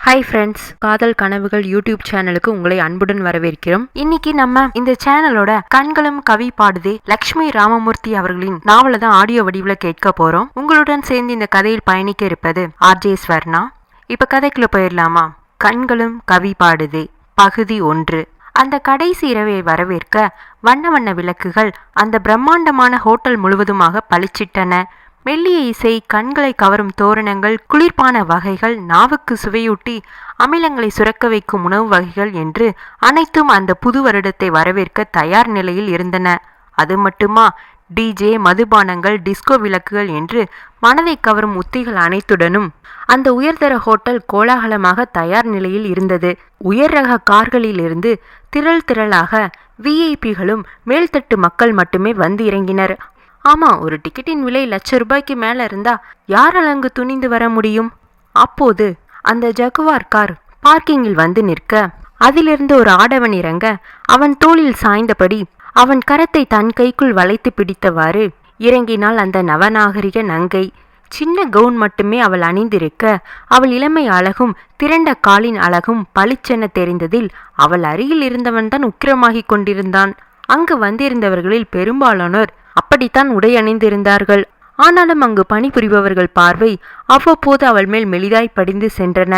Hi friends, காதல் கனவுகள் YouTube சேனலுக்கு உங்களை அன்புடன் வரவேற்கிறோம். இன்னைக்கு நம்ம இந்த சேனலோட கண்களும் கவி பாடுதே லக்ஷ்மி ராமமூர்த்தி அவர்களின் நாவலை தான் ஆடியோ வடிவில் கேட்க போறோம். உங்களுடன் சேர்ந்து இந்த கதையில் பயணிக்க இருப்பது ஆர்ஜே ஸ்வர்ணா. இப்ப கதைக்குள்ள போயிடலாமா? கண்களும் கவி பாடுதே பகுதி 1. அந்த கடைசி இரவை வரவேற்க வண்ண வண்ண விளக்குகள் அந்த பிரம்மாண்டமான ஹோட்டல் முழுவதுமாக பளிச்சிட்டன. மெல்லிய இசை, கண்களை கவரும் தோரணங்கள், குளிர்பான வகைகள், நாவுக்கு சுவையூட்டி அமிலங்களை சுரக்க வைக்கும் உணவு வகைகள் என்று அனைத்தும் அந்த புது வருடத்தை வரவேற்க தயார் நிலையில் இருந்தன. அது மட்டுமா, டிஜே, மதுபானங்கள், டிஸ்கோ விளக்குகள் என்று மனதை கவரும் உத்திகள் அனைத்துடனும் அந்த உயர்தர ஹோட்டல் கோலாகலமாக தயார் நிலையில் இருந்தது. உயர் ரக கார்களிலிருந்து திரள் திரளாக விஐபிகளும் மேல்தட்டு மக்கள் மட்டுமே வந்து இறங்கினர். ஆமா, ஒரு டிக்கெட்டின் விலை ₹1,00,000 மேல இருந்தா யாரால் அங்கு துணிந்து வர முடியும்? அப்போது அந்த ஜகுவார் கார் பார்க்கிங்கில் வந்து நிற்க, அதிலிருந்து ஒரு ஆடவன் இறங்க, அவன் தோளில் சாய்ந்தபடி அவன் கரத்தை தன் கைக்குள் வளைத்து பிடித்தவாறு இறங்கினாள் அந்த நவநாகரிக நங்கை. சின்ன கவுன் மட்டுமே அவள் அணிந்திருக்க, அவள் இளமை அழகும் திரண்ட காலின் அழகும் பளிச்சென தெரிந்ததில் அவள் அருகில் இருந்தவன் தான் உக்கிரமாகிக் கொண்டிருந்தான். அங்கு வந்திருந்தவர்களில் பெரும்பாலானோர் அப்படித்தான் உடை அணிந்திருந்தார்கள். ஆனாலும் அங்கு பணிபுரிபவர்கள் பார்வை அவ்வப்போது அவள் மேல் மெலிதாய் படிந்து சென்றன.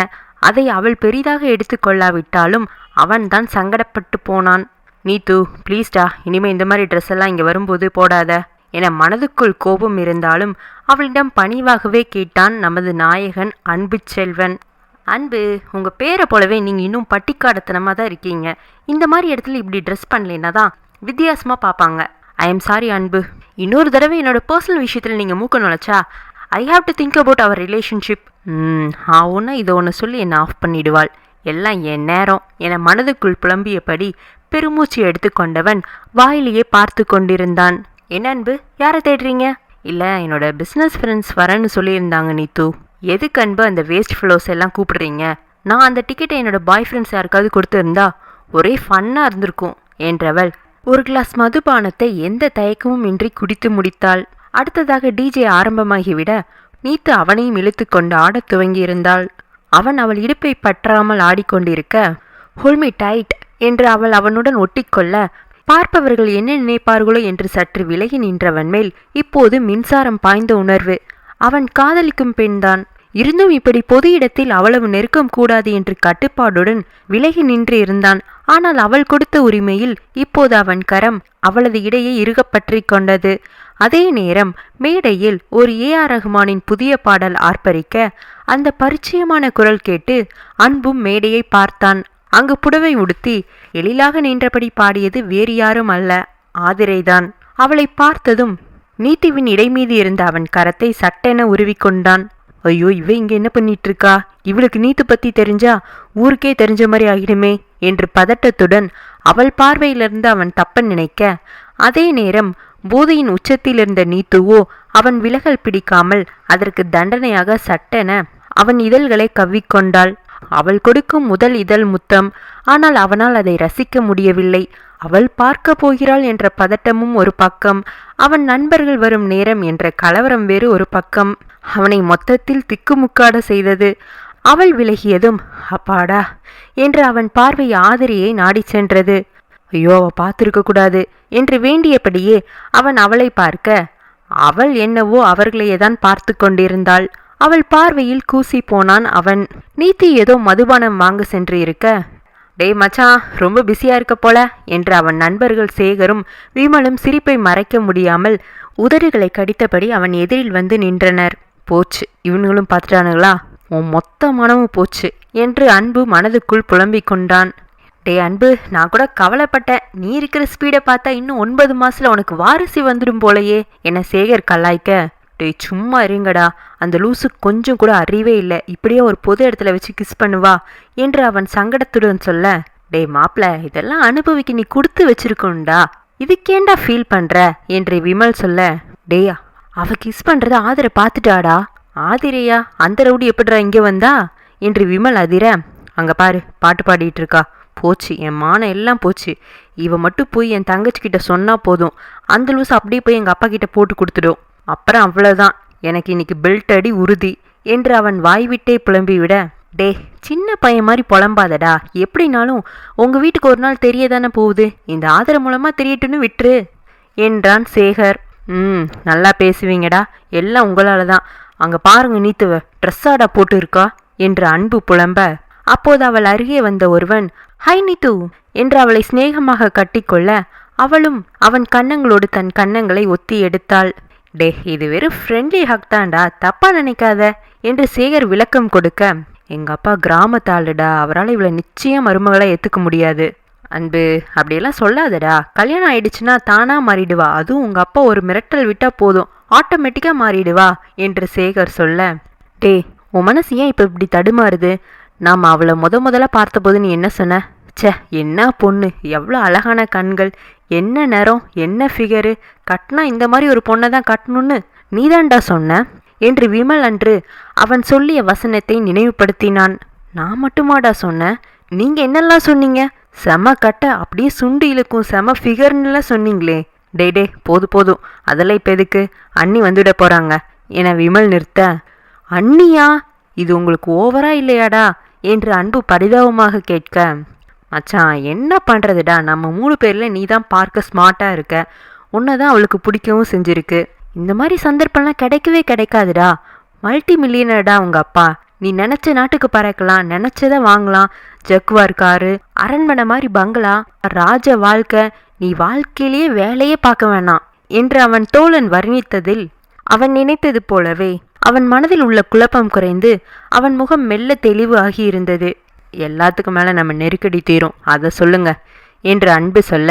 அதை அவள் பெரிதாக எடுத்துக்கொள்ளாவிட்டாலும் அவன் தான் சங்கடப்பட்டு போனான். நீத்து, ப்ளீஸ்டா, இனிமே இந்த மாதிரி ட்ரெஸ் எல்லாம் இங்கே வரும்போது போடாத என மனதுக்குள் கோபம் இருந்தாலும் அவளிடம் பணிவாகவே கேட்டான் நமது நாயகன் அன்பு செல்வன். அன்பு, உங்கள் பேரை போலவே நீங்கள் இன்னும் பட்டிக்காடத்தனமாக தான் இருக்கீங்க. இந்த மாதிரி இடத்துல இப்படி ட்ரெஸ் பண்ணலைன்னா தான் வித்தியாசமாக பார்ப்பாங்க. ஐ எம் சாரி அன்பு. இன்னொரு தடவை என்னோட பர்சனல் விஷயத்தில் நீங்கள் மூக்க நுழைச்சா I have to think about our relationship. ஒன்று இதை ஒன்று சொல்லி என்னை ஆஃப் பண்ணிடுவாள். எல்லாம் என் நேரம் என மனதுக்குள் புலம்பியபடி பெருமூச்சு எடுத்துக்கொண்டவன் வாயிலேயே பார்த்து கொண்டிருந்தான். என்ன அன்பு, யாரை தேடுறீங்க? இல்லை, என்னோட பிஸ்னஸ் ஃப்ரெண்ட்ஸ் வரேன்னு சொல்லியிருந்தாங்க நீத்து. எதுக்கு அன்பு அந்த வேஸ்ட் ஃப்ளோஸ் எல்லாம் கூப்பிடுறீங்க? நான் அந்த டிக்கெட்டை என்னோட பாய் ஃப்ரெண்ட்ஸ் யாருக்காவது கொடுத்துருந்தா ஒரே ஃபன்னாக இருந்திருக்கும் என்றவள் ஒரு கிளாஸ் மதுபானத்தை எந்த தயக்கமும் இன்றி குடித்து முடித்தாள். அடுத்ததாக டிஜே ஆரம்பமாகிவிட நீத்து அவனையும் இழுத்து கொண்டு ஆடத் துவங்கியிருந்தாள். அவன் அவள் இடுப்பை பற்றாமல் ஆடிக்கொண்டிருக்க, ஹோல்மி டைட் என்று அவள் அவனுடன் ஒட்டிக்கொள்ள, பார்ப்பவர்கள் என்ன நினைப்பார்களோ என்று சற்று விலகி நின்றவன் மேல் இப்போது மின்சாரம் பாய்ந்த உணர்வு. அவன் காதலிக்கும் பெண்தான். இருந்தும் இப்படி பொது இடத்தில் அவ்வளவு நெருக்கம் கூடாது என்று கட்டுப்பாடுடன் விலகி நின்று இருந்தான். ஆனால் அவள் கொடுத்த உரிமையில் இப்போது அவன் கரம் அவளது இடையே இறுகப்பற்றி கொண்டது. அதே நேரம் மேடையில் ஒரு AR ரஹ்மானின் புதிய பாடல் ஆர்ப்பரிக்க அந்த பரிச்சயமான குரல் கேட்டு அன்பும் மேடையை பார்த்தான். அங்கு புடவை உடுத்தி எழிலாக நின்றபடி பாடியது வேறு யாரும் அல்ல, ஆதிரைதான். அவளை பார்த்ததும் நீத்துவின் இடைமீது இருந்த அவன் கரத்தை சட்டென உருவிக்கொண்டான். ஐயோ, இவ இங்க என்ன பண்ணிட்டு இருக்கா? இவளுக்கு நீத்து பத்தி தெரிஞ்சா ஊருக்கே தெரிஞ்ச மாதிரி ஆகிடுமே என்று பதட்டத்துடன் அவள் பார்வையிலிருந்து அவன் தப்ப நினைக்க, அதே நேரம் போதையின் உச்சத்தில் இருந்த நீத்துவோ அவன் விலகல் பிடிக்காமல் அதற்கு தண்டனையாக சட்டென அவன் இதழ்களை கவ்விக்கொண்டாள். அவள் கொடுக்கும் முதல் இதழ் முத்தம். ஆனால் அவனால் அதை ரசிக்க முடியவில்லை. அவள் பார்க்க போகிறாள் என்ற பதட்டமும் ஒரு பக்கம், அவன் நண்பர்கள் வரும் நேரம் என்ற கலவரம் வேறு ஒரு பக்கம் அவனை மொத்தத்தில் திக்குமுக்காட செய்தது. அவள் விலகியதும் அப்பாடா என்று அவன் பார்வை ஆதிரியை நாடி சென்றது. ஐயோ, அவ பார்த்திருக்க கூடாது என்று வேண்டியபடியே அவன் அவளை பார்க்க, அவள் என்னவோ அவர்களையே தான் பார்த்து கொண்டிருந்தாள். அவள் பார்வையில் கூசி போனான் அவன். நீத்தி ஏதோ மதுபானம் வாங்க சென்று இருக்க, டேய் மச்சான், ரொம்ப பிஸியா இருக்க போல என்று அவன் நண்பர்கள் சேகரும் விமலும் சிரிப்பை மறைக்க முடியாமல் உதடுகளை கடித்தபடி அவன் எதிரில் வந்து நின்றனர். போச்சு, இவனுங்களும் பார்த்துட்டானுங்களா, உன் மொத்த மனமும் போச்சு என்று அன்பு மனதுக்குள் புலம்பிக் கொண்டான். டே அன்பு, நான் கூட கவலைப்பட்டேன். நீ இருக்கிற ஸ்பீடை பார்த்தா இன்னும் 9 மாசத்துல உனக்கு வாரிசு வந்துடும் போலையே என சேகர் கலாய்க்க, டே சும்மா இருங்கடா, அந்த லூசு கொஞ்சம் கூட அறிவே இல்லை, இப்படியே ஒரு பொது இடத்துல வச்சு கிஸ் பண்ணுவா என்று அவன் சங்கடத்துடன் சொல்ல, டே மாப்ள, இதெல்லாம் அனுபவிக்க நீ கொடுத்து வச்சிருக்கோண்டா, இதுக்கேண்டா ஃபீல் பண்ற என்று விமல் சொல்ல, டேயா அவ கிஸ் பண்றத ஆதிரை பார்த்துட்டாடா. ஆதிரையா? அந்த ரவுடி எப்படிடா இங்கே வந்தா என்று விமல் அதிர, அங்க பாரு பாட்டு பாடிட்டு இருக்கா. போச்சு, என் மானம் எல்லாம் போச்சு. இவ மட்டும் போய் என் தங்கச்சிக்கிட்ட சொன்னா போதும், அந்த லூஸ் அப்படியே போய் எங்க அப்பா கிட்ட போட்டு கொடுத்துடும். அப்புறம் அவ்வளவுதான், எனக்கு இன்னைக்கு பெல்ட் அடி உறுதி என்று அவன் வாய்விட்டே புலம்பிவிட, டே, சின்ன பையன் மாதிரி புலம்பாதடா. எப்படினாலும் உங்க வீட்டுக்கு ஒரு நாள் தெரியதானே போகுது. இந்த ஆதரவு மூலமா தெரியட்டுன்னு விட்டுரு என்றான் சேகர். நல்லா பேசுவீங்கடா, எல்லாம் உங்களால தான். அங்க பாருங்க நீத்துவ, ட்ரெஸ்ஸாடா போட்டு இருக்கா என்று அன்பு புலம்ப, அப்போது அவள் அருகே வந்த ஒருவன், ஹை நீத்து என்று அவளை சிநேகமாக கட்டிக்கொள்ள, அவளும் அவன் கன்னங்களோடு தன் கன்னங்களை ஒத்தி எடுத்தாள். டே, இது வெறும் ஃப்ரெண்ட்லி ஹக் தான்டா, தப்பா நினைக்காத என்று சேகர் விளக்கம் கொடுக்க, எங்க அப்பா கிராமத்தாளுடா, அவரால் இவளை நிச்சயம் மருமகளை ஏற்றுக்க முடியாது. அன்பு, அப்படியெல்லாம் சொல்லாதடா. கல்யாணம் ஆயிடுச்சுன்னா தானா மாறிடுவா. அதுவும் உங்க அப்பா ஒரு மிரட்டல் விட்டா போதும், ஆட்டோமேட்டிக்கா மாறிடுவா என்று சேகர் சொல்ல, டே, உன் மனசு ஏன் இப்போ இப்படி தடுமாறுது? நாம் அவளை முதல்ல பார்த்தபோது நீ என்ன சொன்ன? ச்சே, என்ன பொண்ணு, எவ்வளோ அழகான கண்கள், என்ன நேரம், என்ன ஃபிகரு, கட்டினா இந்த மாதிரி ஒரு பொண்ணை தான் கட்டணும்னு நீதான்டா சொன்ன என்று விமல் அன்று அவன் சொல்லிய வசனத்தை நினைவுபடுத்தினான். நான் மட்டுமாடா சொன்னேன்? நீங்க என்னெல்லாம் சொன்னீங்க? செம கட்ட, அப்படியே சுண்டு இழுக்கும், செம ஃபிகர்னுலாம் சொன்னீங்களே. டே, போதும், அதெல்லாம் இப்போ எதுக்கு? அண்ணி வந்துவிட போறாங்க என விமல் நிறுத்த, அண்ணியா? இது உங்களுக்கு ஓவரா இல்லையாடா என்று அன்பு பரிதாபமாக கேட்க, மச்சான் என்ன பண்ணுறதுடா, நம்ம 3 பேரில் நீ தான் பார்க்க ஸ்மார்ட்டாக இருக்க, உன்னை தான் அவளுக்கு பிடிக்கவும் செஞ்சுருக்கு. இந்த மாதிரி சந்தர்ப்பம்லாம் கிடைக்கவே கிடைக்காதுடா. மல்டி மில்லியனர்டா உங்கள் அப்பா. நீ நினச்ச நாட்டுக்கு பறக்கலாம், நினச்சதை வாங்கலாம், ஜக்வார் காரு, அரண்மனை மாதிரி பங்களா, ராஜ வாழ்க்கை, நீ வாழ்க்கையிலேயே வேலையே பார்க்க வேணாம் என்று அவன் தோழன் வர்ணித்ததில் அவன் நினைத்தது போலவே அவன் மனதில் உள்ள குழப்பம் குறைந்து அவன் முகம் மெல்ல தெளிவு ஆகியிருந்தது. எல்லாத்துக்கும் மேலே நம்ம நெருக்கடி தீரும், அதை சொல்லுங்க என்று அன்பு சொல்ல,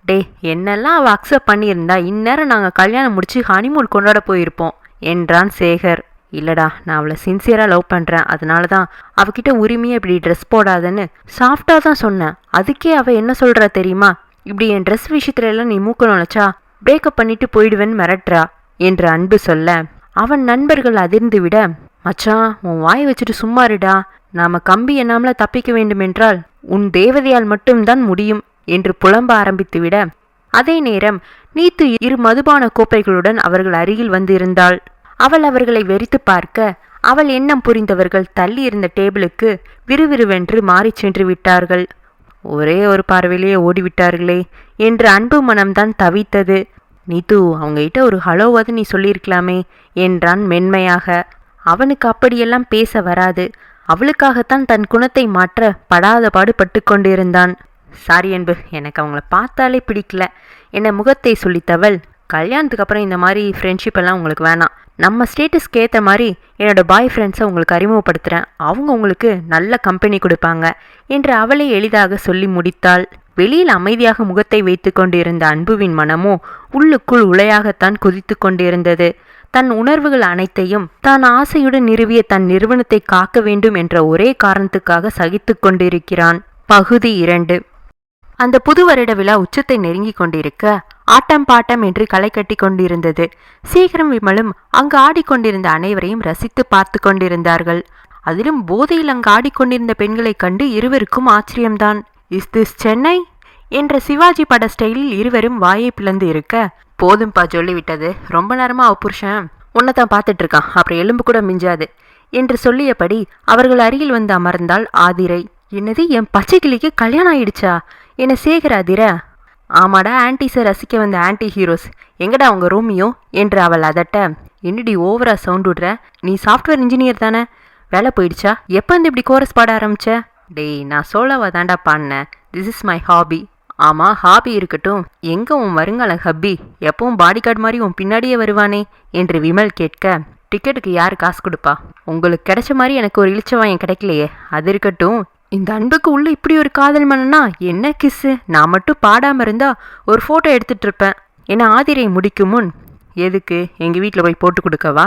டே, என்னெல்லாம் அவள் அக்செப்ட் பண்ணியிருந்தா இந்நேரம் நாங்கள் கல்யாணம் முடிச்சு ஹனிமூன் கொண்டாட போயிருப்போம் என்றான் சேகர். இல்லடா, நான் அவளை சின்சியராக லவ் பண்ணுறேன், அதனால தான் அவகிட்ட உரிமையாக இப்படி ட்ரெஸ் போடாதன்னு சாஃப்டாக தான் சொன்னேன். அதுக்கே அவள் என்ன சொல்கிறா தெரியுமா? இப்படி என் ட்ரெஸ் விஷயத்துல எல்லாம் நீ மூக்க நுழைச்சா பிரேக்கப் பண்ணிட்டு போயிடுவேன்னு மிரட்டுறா என்று அன்பு சொல்ல, அவன் நண்பர்கள் அதிர்ந்து விட, மச்சான் உன் வாய் வச்சுட்டு சும்மாருடா, நாம கம்பி எண்ணாமல தப்பிக்க வேண்டுமென்றால் உன் தேவதையால் மட்டும்தான் முடியும் என்று புலம்ப ஆரம்பித்து விட, அதே நேரம் நீத்து 2 மதுபான கோப்பைகளுடன் அவர்கள் அருகில் வந்து இருந்தாள். அவள் அவர்களை வெறித்து பார்க்க, அவள் எண்ணம் புரிந்தவர்கள் தள்ளி இருந்த டேபிளுக்கு விறுவிறுவென்று மாறி சென்று விட்டார்கள். ஒரே ஒரு பார்வையிலேயே ஓடிவிட்டார்களே என்று அன்பு மனம்தான் தவித்தது. நீத்து, அவங்ககிட்ட ஒரு ஹலோவாது நீ சொல்லியிருக்கலாமே என்றான் மென்மையாக. அவனுக்கு அப்படியெல்லாம் பேச வராது. அவளுக்காகத்தான் தன் குணத்தை மாற்ற படாத பாடு பட்டு கொண்டிருந்தான். சாரி அன்பு, எனக்கு அவங்கள பார்த்தாலே பிடிக்கல என முகத்தை சொல்லித்தவள், கல்யாணத்துக்கு அப்புறம் இந்த மாதிரி ஃப்ரெண்ட்ஷிப் எல்லாம் உங்களுக்கு வேணாம். நம்ம ஸ்டேட்டஸ்க்கு ஏற்ற மாதிரி என்னோடய பாய் ஃப்ரெண்ட்ஸை உங்களுக்கு அறிமுகப்படுத்துகிறேன், அவங்க உங்களுக்கு நல்ல கம்பெனி கொடுப்பாங்க என்று அவளை எளிதாக சொல்லி முடித்தாள். வெளியில் அமைதியாக முகத்தை வைத்து கொண்டிருந்த அன்புவின் மனமோ உள்ளுக்குள் உலையாகத்தான் குதித்து கொண்டிருந்தது. தன் உணர்வுகள் அனைத்தையும் தான் ஆசையுடன் நிறுவிய தன் நிறுவனத்தை காக்க வேண்டும் என்ற ஒரே காரணத்துக்காக சகித்து கொண்டிருக்கிறான். பகுதி 2. அந்த புது வருட விழா உச்சத்தை நெருங்கி கொண்டிருக்க ஆட்டம் பாட்டம் என்று களை கட்டி கொண்டிருந்தது. சீக்கிரம் விமலும் அங்கு ஆடிக்கொண்டிருந்த அனைவரையும் ரசித்து பார்த்து கொண்டிருந்தார்கள். அதிலும் போதையில் அங்கு ஆடிக்கொண்டிருந்த பெண்களை கண்டு இருவருக்கும் ஆச்சரியம்தான். இஸ் திஸ் சென்னை என்ற சிவாஜி பட ஸ்டைலில் இருவரும் வாயை பிளந்து இருக்க, போதும்பா சொல்லிவிட்டது, ரொம்ப நேரமா அவ புருஷன் உன்னைத்தான் பார்த்துட்டு இருக்கான், அப்புறம் எலும்பு கூட மிஞ்சாது என்று சொல்லியபடி அவர்கள் அருகில் வந்து அமர்ந்தாள் ஆதிரை. என்னது, என் பச்சை கிளிக்கு கல்யாணம் ஆயிடுச்சா என சேகர் அதிர, ஆமாடா, ஆன்டிஸை ரசிக்க வந்த ஆன்டி ஹீரோஸ், எங்கடா அவங்க ரோமியோ என்று அவள் அதட்ட, என்னடி ஓவரா சவுண்ட் விடுற, நீ சாஃப்ட்வேர் இன்ஜினியர் தானே, வேலை போயிடுச்சா, எப்போ வந்து இப்படி கோரஸ் பாட ஆரம்பிச்ச? டேய், நான் சோலோவா தாண்டா பாடினேன், திஸ் இஸ் மை ஹாபி. ஆமாம், ஹாபி இருக்கட்டும், எங்கே உன் வருங்கால ஹப்பி, எப்பவும் பாடி கார்டு மாதிரி உன் பின்னாடியே வருவானே என்று விமல் கேட்க, டிக்கெட்டுக்கு யார் காசு கொடுப்பா, உங்களுக்கு கிடைச்ச மாதிரி எனக்கு ஒரு இளிச்சவாயம் கிடைக்கலையே, அது இருக்கட்டும், இந்த அன்புக்கு உள்ள இப்படி ஒரு காதல் மனனா என்ன கிஸ்ஸு, நான் மட்டும் பாடாமல் இருந்தா ஒரு ஃபோட்டோ எடுத்துட்டு இருப்பேன் என ஆதிரை முடிக்கும் முன், எதுக்கு, எங்கள் வீட்டில் போய் போட்டு கொடுக்கவா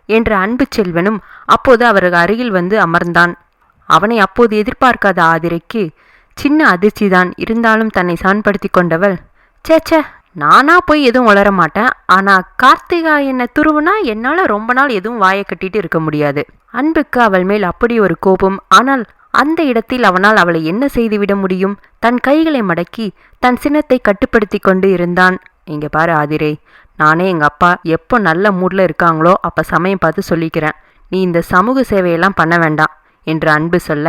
என்ற அன்பு செல்வனும் அப்போது அவர்கள் அருகில் வந்து அமர்ந்தான். அவனை அப்போது எதிர்பார்க்காத ஆதிரைக்கு சின்ன அதிர்ச்சிதான். இருந்தாலும் தன்னை சமன்படுத்தி கொண்டவள், சேச்சே, நானா போய் எதுவும் வளர மாட்டேன், ஆனால் கார்த்திகா என்னை துருவுனா என்னால் ரொம்ப நாள் எதுவும் வாயை கட்டிட்டு இருக்க முடியாது. அன்புக்கு அவள் மேல் அப்படி ஒரு கோபம். ஆனால் அந்த இடத்தில் அவனால் அவளை என்ன செய்துவிட முடியும்? தன் கைகளை மடக்கி தன் சினத்தை கட்டுப்படுத்தி கொண்டு இருந்தான். இங்கே பாரு ஆதிரை, நானே எங்கள் அப்பா எப்போ நல்ல மூடில் இருக்காங்களோ அப்போ சமயம் பார்த்து சொல்லிக்கிறேன், நீ இந்த சமூக சேவையெல்லாம் பண்ண வேண்டாம். என்று அன்பு சொல்ல,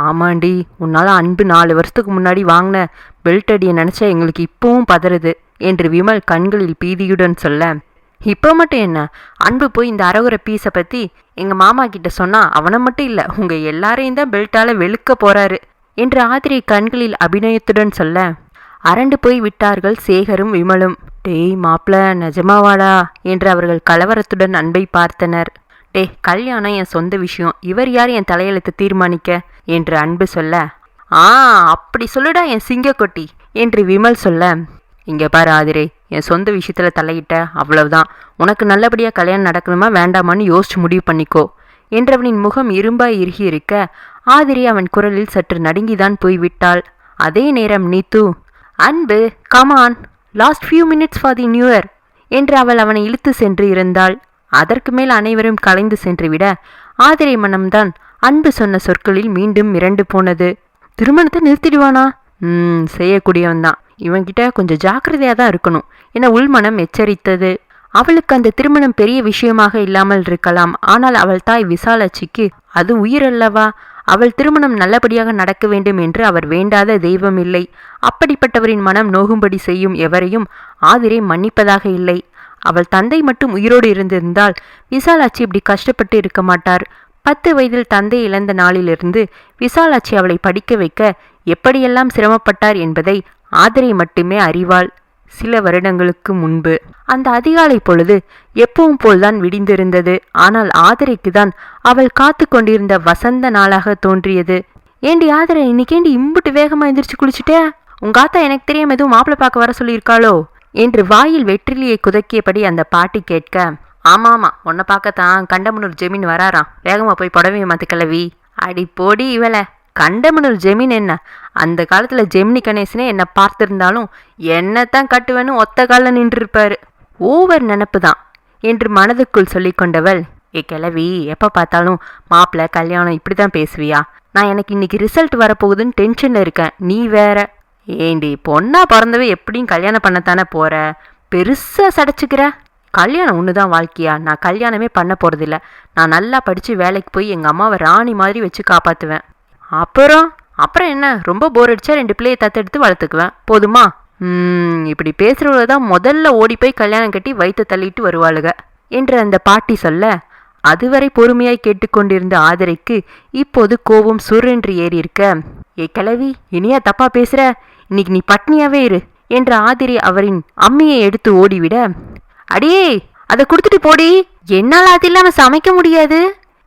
ஆமாண்டி, உன்னால் அன்பு 4 வருஷத்துக்கு முன்னாடி வாங்கின பெல்ட் அடியை நினச்சா எங்களுக்கு இப்பவும் பதறுது என்று விமல் கண்களில் பீதியுடன் சொல்ல, இப்போ மட்டும் என்ன, அன்பு போய் இந்த அரகுற பீஸை பற்றி எங்கள் மாமா கிட்ட சொன்னால் அவனை மட்டும் இல்லை உங்கள் எல்லாரையும் தான் பெல்ட்டால் வெளுக்க போகிறாரு என்று ஆதிரை கண்களில் அபிநயத்துடன் சொல்ல, அரண்டு போய் விட்டார்கள் சேகரும் விமலும். டேய் மாப்ள, நிஜமாவாடா என்று அவர்கள் கலவரத்துடன் அன்பை பார்த்தனர். கல்யாணம் என் சொந்த விஷயம், இவர் யார் என் தலையெழுத்து தீர்மானிக்க என்று அன்பு சொல்ல, அப்படி சொல்லுடா என் சிங்கக்கொட்டி என்று விமல் சொல்ல, இங்கே பாரு ஆதிரே, என் சொந்த விஷயத்தில் தலையிட்ட அவ்வளவுதான், உனக்கு நல்லபடியாக கல்யாணம் நடக்கணுமா வேண்டாமான்னு யோசிச்சு முடிவு பண்ணிக்கோ என்றவனின் முகம் இரும்பாய் இறுகி இருக்க ஆதிரே அவன் குரலில் சற்று நடுங்கிதான் போய்விட்டாள். அதே நேரம் நீத்து, அன்பு come on, last few minutes for the new year என்று அவள் அவனை இழுத்து சென்று இருந்தாள். அதற்கு மேல் அனைவரும் கலைந்து சென்றுவிட ஆதிரை மனம்தான் அன்பு சொன்ன சொற்களில் மீண்டும் மிரண்டு போனது. திருமணத்தை நிறுத்திடுவானா? செய்யக்கூடியவன்தான், இவன்கிட்ட கொஞ்சம் ஜாக்கிரதையாக தான் இருக்கணும் என உள்மனம் எச்சரித்தது. அவளுக்கு அந்த திருமணம் பெரிய விஷயமாக இல்லாமல் இருக்கலாம், ஆனால் அவள் தாய் விசாலாட்சிக்கு அது உயிரல்லவா. அவள் திருமணம் நல்லபடியாக நடக்க வேண்டும் என்று அவர் வேண்டாத தெய்வம் இல்லை. அப்படிப்பட்டவரின் மனம் நோகும்படி செய்யும் எவரையும் ஆதிரை மன்னிப்பதாக இல்லை. அவள் தந்தை மட்டும் உயிரோடு இருந்திருந்தால் விசாலாட்சி இப்படி கஷ்டப்பட்டு இருக்க மாட்டார். 10 வயதில் தந்தை இழந்த நாளிலிருந்து விசாலாட்சி அவளை படிக்க வைக்க எப்படியெல்லாம் சிரமப்பட்டார் என்பதை ஆதிரை மட்டுமே அறிவாள். சில வருடங்களுக்கு முன்பு அந்த அதிகாலை பொழுது எப்பவும் போல்தான் விடிந்திருந்தது. ஆனால் ஆதிரைக்கு தான் அவள் காத்து கொண்டிருந்த வசந்த நாளாக தோன்றியது. ஏண்டி ஆதிரை, இன்னைக்கேண்டி இம்புட்டு வேகமா எந்திரிச்சு குளிச்சுட்டே? உங்க ஆத்தா எனக்கு தெரியாம எதுவும் மாப்பிள்ளை பார்க்க வர சொல்லியிருக்காளோ என்று வாயில் வெற்றிலியை குதக்கியபடி அந்த பாட்டி கேட்க, ஆமாமா, உன்னை பார்க்கத்தான் கண்டமனூர் ஜெமீன் வராராம், வேகமா போய் புடவையை மாத்து கிளவி. அடி போடி இவளை, கண்டமனூர் ஜெமீன் என்ன, அந்த காலத்துல ஜெமினி கணேசனே என்னை பார்த்திருந்தாலும் என்னத்தான் கட்டுவேன்னு ஒத்த காலில் நின்றுருப்பாரு. ஓவர் நினப்பு தான் என்று மனதுக்குள் சொல்லி கொண்டவள், கிளவி, எப்போ பார்த்தாலும் மாப்பிள்ளை கல்யாணம் இப்படி தான் பேசுவியா? நான் எனக்கு இன்னைக்கு ரிசல்ட் வரப்போகுதுன்னு டென்ஷனில் இருக்கேன், நீ வேற. ஏண்டி, பொண்ணா பிறந்தவே எப்படியும் கல்யாணம் பண்ணத்தானே போற, பெருசா சடைச்சுக்கிற? கல்யாணம் ஒன்று தான் வாழ்க்கையா? நான் கல்யாணமே பண்ண போகிறதில்ல. நான் நல்லா படித்து வேலைக்கு போய் எங்கள் அம்மாவை ராணி மாதிரி வச்சு காப்பாற்றுவேன். அப்புறம் என்ன, ரொம்ப போர் அடிச்சா 2 பிள்ளையை தத்தெடுத்து வளர்த்துக்குவேன், போதுமா? இப்படி பேசுகிறவங்க தான் முதல்ல ஓடி போய் கல்யாணம் கட்டி வயிற்று தள்ளிட்டு வருவாளுக என்று அந்த பாட்டி சொல்ல, அதுவரை பொறுமையாய் கேட்டுக்கொண்டிருந்த ஆதிரைக்கு இப்போது கோபம் சுரென்று ஏறி இருக்க, கிளவி, இனியா தப்பா பேசுற, இன்னைக்கு நீ பட்னியாவே இரு என்ற ஆதிரை அவரின் அம்மியை எடுத்து ஓடிவிட, அடியே அதை கொடுத்துட்டு போடி, என்னால் அது இல்லாமல் சமைக்க முடியாது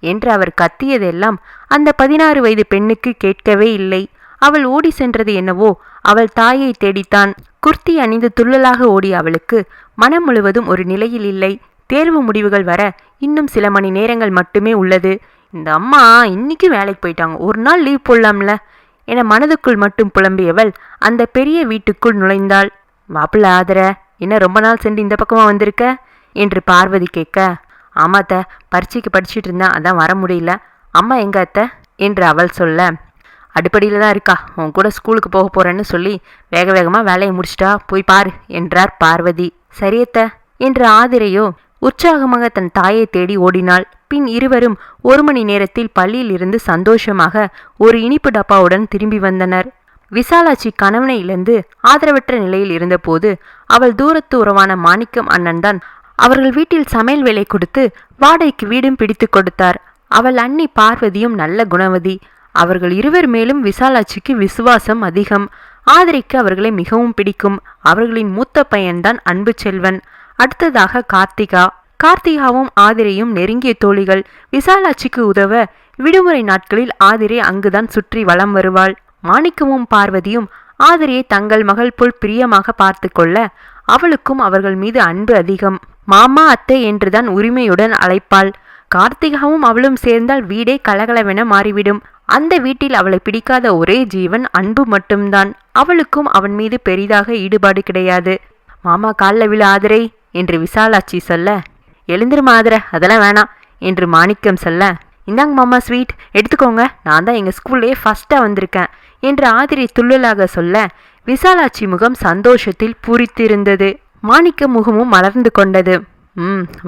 என்று அவர் கத்தியதெல்லாம் அந்த 16 வயது பெண்ணுக்கு கேட்கவே இல்லை. அவள் ஓடி சென்றது என்னவோ அவள் தாயை தேடித்தான். குர்த்தி அணிந்து துள்ளலாக ஓடிய அவளுக்கு மனம் முழுவதும் ஒரு நிலையில் இல்லை. தேர்வு முடிவுகள் வர இன்னும் சில மணி நேரங்கள் மட்டுமே உள்ளது. இந்த அம்மா இன்னைக்கும் வேலைக்கு போயிட்டாங்க, ஒரு நாள் லீவ் போடலாம்ல என மனதுக்குள் மட்டும் புலம்பியவள் அந்த பெரிய வீட்டுக்குள் நுழைந்தாள். மாப்பிள்ள ஆதர, என்ன ரொம்ப நாள் சென்று இந்த பக்கமாக வந்திருக்க என்று பார்வதி கேட்க, ஆமாத்த, பரீட்சைக்கு படிச்சுட்டு இருந்தேன், அதான் வர முடியல. அம்மா எங்க அத்த என்று அவள் சொல்ல, அடுப்படியில் தான் இருக்கா, உன் கூட ஸ்கூலுக்கு போக போறேன்னு சொல்லி வேக வேகமாக வேலையை முடிச்சிட்டா, போய் பாரு என்றார் பார்வதி. சரியத்த என்று ஆதிரையோ உற்சாகமாக தன் தாயை தேடி ஓடினாள். பின் இருவரும் 1 மணி நேரத்தில் பள்ளியில் இருந்து சந்தோஷமாக ஒரு இனிப்பு டப்பாவுடன் திரும்பி வந்தனர். விசாலாட்சி கணவனை இழந்து ஆதரவற்ற நிலையில் இருந்தபோது அவள் தூரத்து உறவான மாணிக்கம் அண்ணன் தான் அவர்கள் வீட்டில் சமையல் வேலை கொடுத்து வாடகைக்கு வீடும் பிடித்து கொடுத்தார். அவள் அண்ணி பார்வதியும் நல்ல குணவதி. அவர்கள் இருவர் மேலும் விசாலாட்சிக்கு விசுவாசம் அதிகம். ஆதிரைக்கு அவர்களை மிகவும் பிடிக்கும். அவர்களின் மூத்த பையன்தான் அன்பு செல்வன். அடுத்ததாக கார்த்திகாவும் ஆதிரையும் நெருங்கிய தோழிகள். விசாலாட்சிக்கு உதவ விடுமுறை நாட்களில் ஆதிரை அங்குதான் சுற்றி வலம் வருவாள். மாணிக்கமும் பார்வதியும் ஆதிரையை தங்கள் மகள் போல் பிரியமாக பார்த்து கொள்ள அவளுக்கும் அவர்கள் மீது அன்பு அதிகம். மாமா அத்தை என்றுதான் உரிமையுடன் அழைப்பாள். கார்த்திகாவும் அவளும் சேர்ந்தால் வீடே கலகலவென மாறிவிடும். அந்த வீட்டில் அவளை பிடிக்காத ஒரே ஜீவன் அன்பு மட்டும்தான். அவளுக்கும் அவன் மீது பெரிதாக ஈடுபாடு கிடையாது. மாமா காலில் விழு ஆதிரை என்று விசாலாட்சி சொல்ல, எழுந்திரும் ஆதிரை, அதெல்லாம் வேணாம் என்று மாணிக்கம் சொல்ல, இந்தாங்க மாமா ஸ்வீட் எடுத்துக்கோங்க, நான் தான் எங்கள் ஸ்கூல்லேயே ஃபஸ்ட்டாக வந்திருக்கேன் என்று ஆதிரை துள்ளலாக சொல்ல விசாலாட்சி முகம் சந்தோஷத்தில் பூரித்திருந்தது. மாணிக்க முகமும் மலர்ந்து கொண்டது.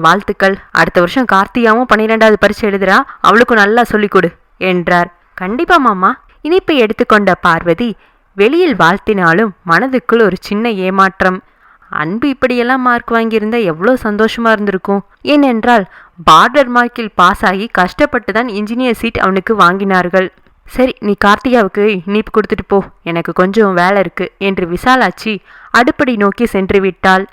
வாழ்த்துக்கள். அடுத்த வருஷம் கார்த்திகாவும் 12வது பரீட்சை எழுதுறா, அவளுக்கும் நல்லா சொல்லிக் கொடு என்றார். கண்டிப்பா மாமா. இனிப்பை எடுத்துக்கொண்ட பார்வதி வெளியில் வாழ்த்தினாலும் மனதுக்குள் ஒரு சின்ன ஏமாற்றம். அன்பு இப்படியெல்லாம் மார்க் வாங்கியிருந்தா எவ்வளோ சந்தோஷமா இருந்திருக்கும். ஏனென்றால் பார்டர் மார்க்கில் பாஸ் ஆகி கஷ்டப்பட்டு தான் இன்ஜினியர் சீட் அவனுக்கு வாங்கினார்கள். சரி, நீ கார்த்திகாவுக்கு இனிப்பு கொடுத்துட்டு போ, எனக்கு கொஞ்சம் வேலை இருக்கு என்று விசாலாட்சி அடுப்படி நோக்கி சென்று விட்டாள்.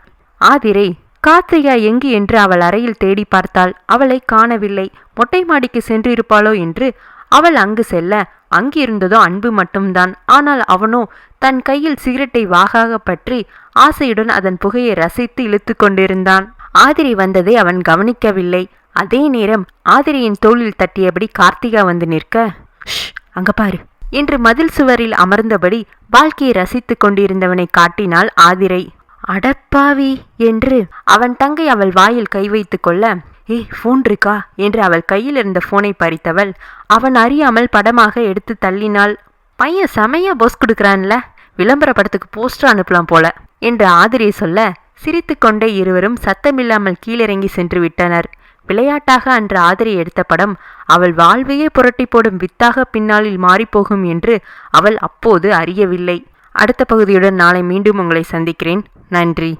ஆதிரை கார்த்திகா எங்கு என்று அவள் அறையில் தேடி பார்த்தாள். அவளை காணவில்லை. மொட்டை மாடிக்கு சென்றிருப்பாளோ என்று அவள் அங்கு செல்ல அங்கிருந்ததோ அன்பு மட்டும்தான். ஆனால் அவனோ தன் கையில் சிகரெட்டை வாகாக பற்றி ஆசையுடன் அதன் புகையை ரசித்து இழுத்து கொண்டிருந்தான். ஆதிரை வந்ததை அவன் கவனிக்கவில்லை. அதே நேரம் ஆதிரையின் தோளில் தட்டியபடி கார்த்திகா வந்து நிற்க, ஷ், அங்க பாரு என்று மதில் சுவரில் அமர்ந்தபடி வாழ்க்கையை ரசித்துக் கொண்டிருந்தவனை காட்டினாள் ஆதிரை. அடப்பாவி என்று அவன் தங்கை அவள் வாயில் கை வைத்து கொள்ள, ஏய் ஃபோன் இருக்கா என்று அவள் கையில் இருந்த போனை பறித்தவள் அவன் அறியாமல் படமாக எடுத்து தள்ளினாள். பையன் செமையா போஸ் கொடுக்குறான்ல, விளம்பர படத்துக்கு போஸ்டர் அனுப்பலாம் போல என்று ஆதிரை சொல்ல சிரித்து கொண்டே இருவரும் சத்தமில்லாமல் கீழிறங்கி சென்று விட்டனர். விளையாட்டாக அன்று ஆதிரை எடுத்த படம் அவள் வாழ்வையே புரட்டி போடும் வித்தாக பின்னாளில் மாறிப்போகும் என்று அவள் அப்போது அறியவில்லை. அடுத்த பகுதியுடன் நாளை மீண்டும் உங்களை சந்திக்கிறேன். நன்றி.